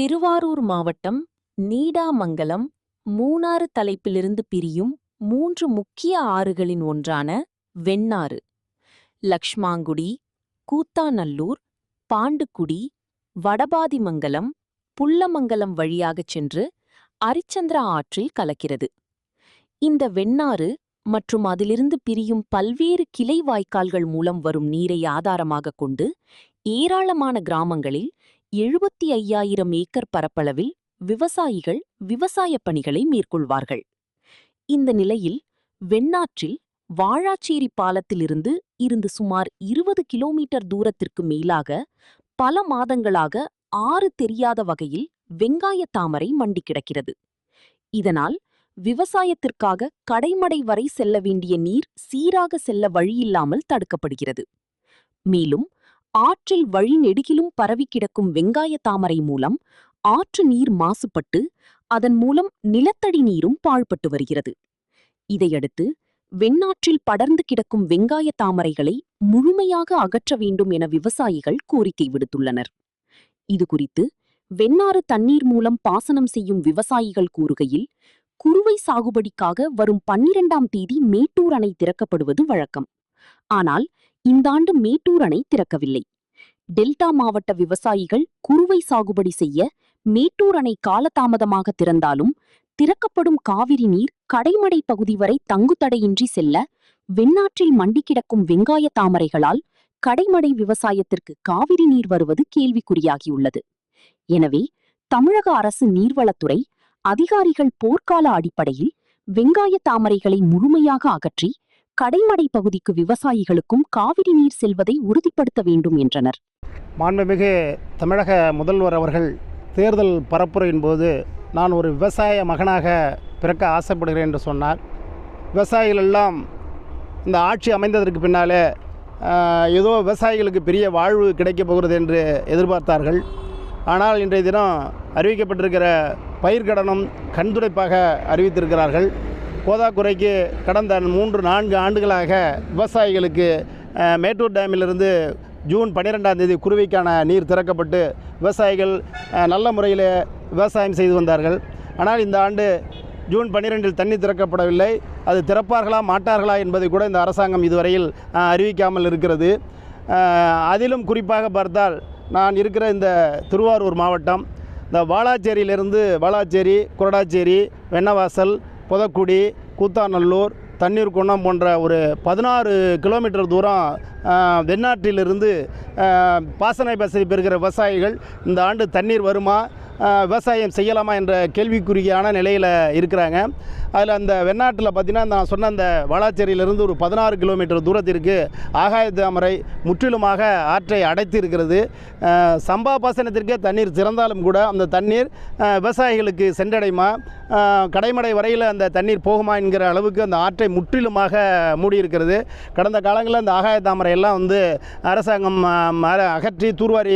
திருவாரூர் மாவட்டம் நீடாமங்கலம் மூணாறு தலைப்பிலிருந்து பிரியும் 3 முக்கிய ஆறுகளின் ஒன்றான வெண்ணாறு லக்ஷ்மாங்குடி, கூத்தாநல்லூர், பாண்டுக்குடி, வடபாதிமங்கலம், புல்லமங்கலம் வழியாகச் சென்று அரிச்சந்திரா ஆற்றில் கலக்கிறது. இந்த வெண்ணாறு மற்றும் அதிலிருந்து பிரியும் பல்வேறு கிளை வாய்க்கால்கள் மூலம் வரும் நீரை ஆதாரமாகக் கொண்டு ஏராளமான கிராமங்களில் 75,000 ஏக்கர் பரப்பளவில் விவசாயிகள் விவசாயப் பணிகளை மேற்கொள்வார்கள். இந்த நிலையில் வெண்ணாற்றில் வாழாச்சேரி பாலத்திலிருந்து சுமார் 20 கிலோமீட்டர் தூரத்திற்கு மேலாக பல மாதங்களாக ஆறு தெரியாத வகையில் வெங்காய தாமரை மண்டி கிடக்கிறது. இதனால் விவசாயத்திற்காக கடைமடை வரை செல்ல வேண்டிய நீர் சீராக செல்ல வழியில்லாமல் தடுக்கப்படுகிறது. மேலும் ஆற்றில் வழி நெடுகிலும் பரவி கிடக்கும் வெங்காய தாமரை மூலம் ஆற்று நீர் மாசுபட்டு அதன் மூலம் நிலத்தடி நீரும் பாழ்பட்டு வருகிறது. இதையடுத்து வெண்ணாற்றில் படர்ந்து கிடக்கும் வெங்காய தாமரைகளை முழுமையாக அகற்ற வேண்டும் என விவசாயிகள் கோரிக்கை விடுத்துள்ளனர். இதுகுறித்து வெண்ணாறு தண்ணீர் மூலம் பாசனம் செய்யும் விவசாயிகள் கூறுகையில், குறுவை சாகுபடிக்காக வரும் 12ஆம் தேதி மேட்டூர் அணை திறக்கப்படுவது வழக்கம். ஆனால் இந்த ஆண்டு மேட்டூர் அணை திறக்கவில்லை. டெல்டா மாவட்ட விவசாயிகள் குறுவை சாகுபடி செய்ய மேட்டூர் அணை காலதாமதமாக திறந்தாலும் திறக்கப்படும் காவிரி நீர் கடைமடை பகுதி வரை தங்குதடையின்றி செல்ல வெண்ணாற்றில் மண்டி கிடக்கும் வெங்காய தாமரைகளால் கடைமடை விவசாயத்திற்கு காவிரி நீர் வருவது கேள்விக்குறியாகியுள்ளது. எனவே தமிழக அரசு நீர்வளத்துறை அதிகாரிகள் போர்க்கால அடிப்படையில் வெங்காய தாமரைகளை முழுமையாக அகற்றி கடைமடை பகுதிக்கு விவசாயிகளுக்கும் காவிரி நீர் செல்வதை உறுதிப்படுத்த வேண்டும் என்றனர். மாண்புமிகு தமிழக முதல்வர் அவர்கள் தேர்தல் பரப்புரையின் போது நான் ஒரு விவசாய மகனாக பிறக்க ஆசைப்படுகிறேன் என்று சொன்னார். விவசாயிகள் எல்லாம் இந்த ஆட்சி அமைந்ததற்கு பின்னாலே ஏதோ விவசாயிகளுக்கு பெரிய வாழ்வு கிடைக்கப் போகிறது என்று எதிர்பார்த்தார்கள். ஆனால் இன்றைய தினம் அறிவிக்கப்பட்டிருக்கிற பயிர்க்கடனும் கண்துடைப்பாக அறிவித்திருக்கிறார்கள். போதாக்குறைக்கு கடந்த 3-4 ஆண்டுகளாக விவசாயிகளுக்கு மேட்டூர் டேமிலிருந்து ஜூன் 12ஆம் தேதி குறுவைக்கான நீர் திறக்கப்பட்டு விவசாயிகள் நல்ல முறையில் விவசாயம் செய்து வந்தார்கள். ஆனால் இந்த ஆண்டு ஜூன் 12இல் தண்ணீர் திறக்கப்படவில்லை. அது திறப்பார்களா மாட்டார்களா என்பதை கூட இந்த அரசாங்கம் இதுவரையில் அறிவிக்காமல் இருக்கிறது. அதிலும் குறிப்பாக பார்த்தால் நான் இருக்கிற இந்த திருவாரூர் மாவட்டம், இந்த வாழாச்சேரி, குரடாச்சேரி, வெண்ணவாசல், புதக்குடி, கூத்தாநல்லூர், தண்ணீர் குன்னம் போன்ற ஒரு 16 கிலோமீட்டர் தூரம் வெண்ணாற்றிலிருந்து பாசன வசதி பெறுகிற விவசாயிகள் இந்த ஆண்டு தண்ணீர் வருமா, விவசாயம் செய்யலாமா என்ற கேள்விக்குறியான நிலையில் இருக்கிறாங்க. அதில் அந்த வெண்ணாற்றில் பார்த்திங்கன்னா நான் சொன்ன அந்த வாழாச்சேரியிலிருந்து ஒரு 16 கிலோமீட்டர் தூரத்திற்கு ஆகாய தாமரை முற்றிலுமாக ஆற்றை அடைத்து இருக்கிறது. சம்பா பாசனத்திற்கே தண்ணீர் திறந்தாலும் கூட அந்த தண்ணீர் விவசாயிகளுக்கு சென்றடையுமா, கடைமடை வரையில் அந்த தண்ணீர் போகுமா என்கிற அளவுக்கு அந்த ஆற்றை முற்றிலுமாக மூடியிருக்கிறது. கடந்த காலங்களில் அந்த ஆகாய தாமரை எல்லாம் அரசாங்கம் அகற்றி தூர்வாரி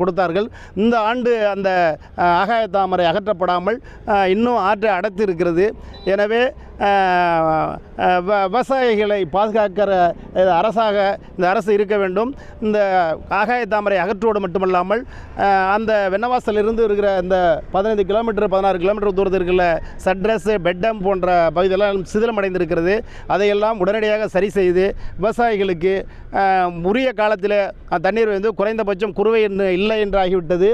கொடுத்தார்கள். இந்த ஆண்டு அந்த ஆகாய தாமரை அகற்றப்படாமல் இன்னும் ஆற்றை அடைத்து இருக்கிறது. எனவே விவசாயிகளை பாதுகாக்கிற அரசாக இந்த அரசு இருக்க வேண்டும். இந்த ஆகாய தாமரை அகற்றுவோடு மட்டுமல்லாமல் அந்த வெண்ணவாசலிருந்து இருக்கிற இந்த 15 கிலோமீட்டர் 16 கிலோமீட்டர் தூரத்திற்குள்ள சட்ரஸ், பெட்டம் போன்ற பகுதிகளெல்லாம் சிதிலமடைந்திருக்கிறது. அதையெல்லாம் உடனடியாக சரி செய்து விவசாயிகளுக்கு உரிய காலத்தில் தண்ணீர் குறைந்தபட்சம் குறுவை இல்லை என்று ஆகிவிட்டது.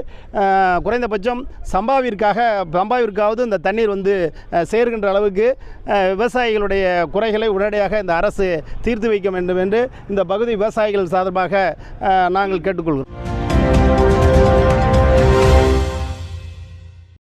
குறைந்தபட்சம் சம்பாவிற்காவது இந்த தண்ணீர் சேர்கின்ற அளவுக்கு விவசாயிகளுடைய குறைகளை உடனடியாக இந்த அரசு தீர்த்து வைக்க வேண்டும் என்று இந்த பகுதி விவசாயிகள் சார்பாக நாங்கள் கேட்டுக்கொள்கிறோம்.